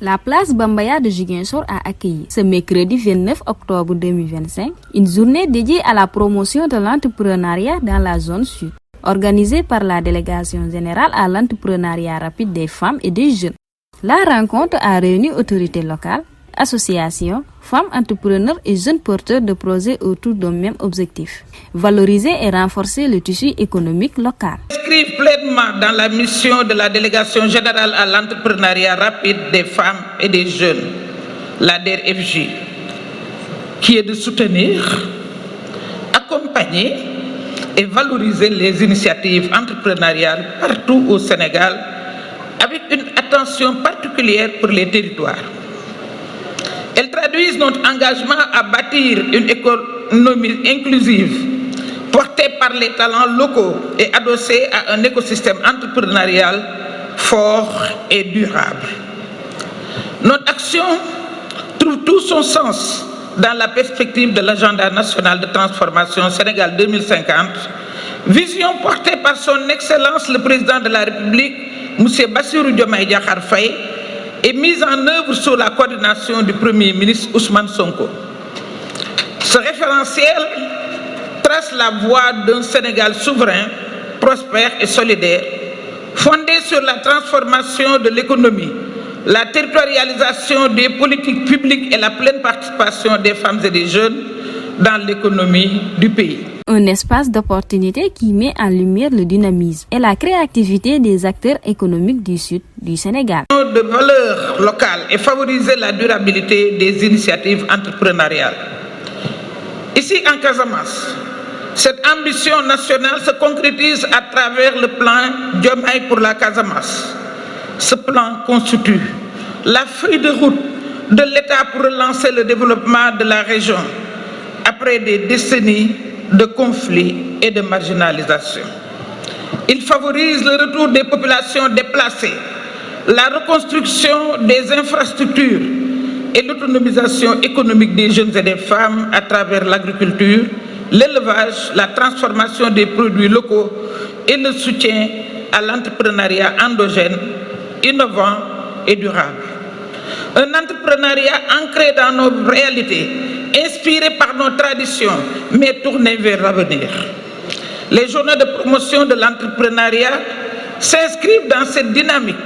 La place Bambaya de Ziguinchor a accueilli ce mercredi 29 octobre 2025 une journée dédiée à la promotion de l'entrepreneuriat dans la zone sud, organisée par la délégation générale à l'entrepreneuriat rapide des femmes et des jeunes. La rencontre a réuni autorités locales, associations, femmes entrepreneurs et jeunes porteurs de projets autour d'un même objectif: valoriser et renforcer le tissu économique local. S'inscrivent pleinement dans la mission de la délégation générale à l'entrepreneuriat rapide des femmes et des jeunes, la DERFJ, qui est de soutenir, accompagner et valoriser les initiatives entrepreneuriales partout au Sénégal, avec une attention particulière pour les territoires. Elles traduisent notre engagement à bâtir une économie inclusive, portée par les talents locaux et adossée à un écosystème entrepreneurial fort et durable. Notre action trouve tout son sens dans la perspective de l'agenda national de transformation Sénégal 2050, vision portée par son Excellence le Président de la République, M. Bassirou Diomaye Diakhar Faye, et mise en œuvre sous la coordination du Premier ministre Ousmane Sonko. Ce référentiel trace la voie d'un Sénégal souverain, prospère et solidaire, fondé sur la transformation de l'économie, la territorialisation des politiques publiques et la pleine participation des femmes et des jeunes dans l'économie du pays. Un espace d'opportunité qui met en lumière le dynamisme et la créativité des acteurs économiques du sud du Sénégal. De valeurs locales et favoriser la durabilité des initiatives entrepreneuriales. Ici en Casamance, cette ambition nationale se concrétise à travers le plan Diomaye pour la Casamance. Ce plan constitue la feuille de route de l'État pour relancer le développement de la région après des décennies de conflits et de marginalisation. Il favorise le retour des populations déplacées, la reconstruction des infrastructures et l'autonomisation économique des jeunes et des femmes à travers l'agriculture, l'élevage, la transformation des produits locaux et le soutien à l'entrepreneuriat endogène, innovant et durable. Un entrepreneuriat ancré dans nos réalités, inspiré par nos traditions, mais tourné vers l'avenir. Les journées de promotion de l'entrepreneuriat s'inscrivent dans cette dynamique.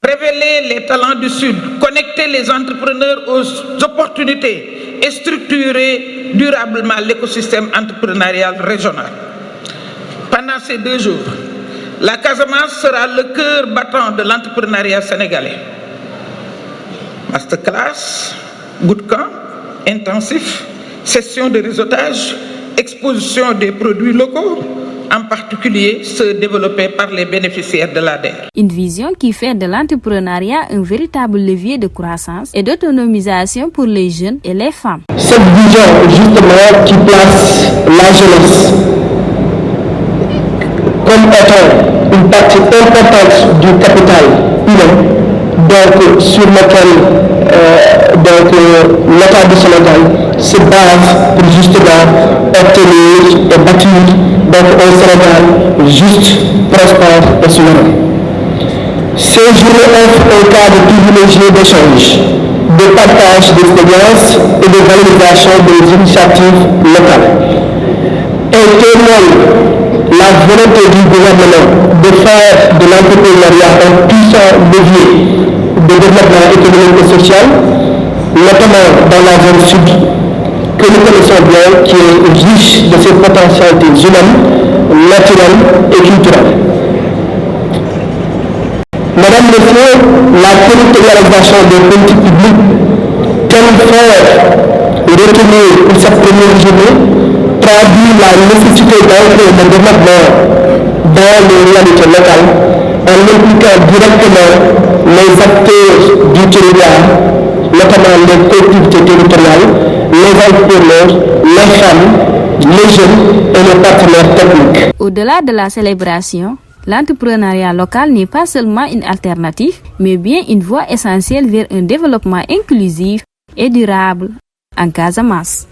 Révéler les talents du Sud, connecter les entrepreneurs aux opportunités et structurer durablement l'écosystème entrepreneurial régional. Pendant ces 2 jours, la Casamance sera le cœur battant de l'entrepreneuriat sénégalais. Masterclass, bootcamp, intensif, session de réseautage, exposition des produits locaux, en particulier ceux développés par les bénéficiaires de l'ADER. Une vision qui fait de l'entrepreneuriat un véritable levier de croissance et d'autonomisation pour les jeunes et les femmes. Cette vision, justement, qui place la jeunesse comme étant une partie importante du capital humain, donc sur lequel l'État du Sénégal se base pour justement obtenir et bâtir un Sénégal juste, prospère et souverain. Ces journées offrent un cadre privilégié d'échange, de partage d'expériences et de valorisation des initiatives locales. Elles témoignent la volonté du gouvernement de faire de l'entrepreneuriat un puissant levier de développement économique et social, notamment dans la zone sud, que nous connaissons bien, qui est riche de ses potentialités humaines, naturelles et culturelles. Mesdames, Messieurs, la territorialisation des politiques publiques, qu'elle fait retenir pour cette première journée, traduit la nécessité d'ancrer le développement dans les réalités locales, en impliquant directement les acteurs du territoire, notamment les collectivités territoriales, les entrepreneurs, les femmes, les jeunes et les partenaires techniques. Au-delà de la célébration, l'entrepreneuriat local n'est pas seulement une alternative, mais bien une voie essentielle vers un développement inclusif et durable en Casamance.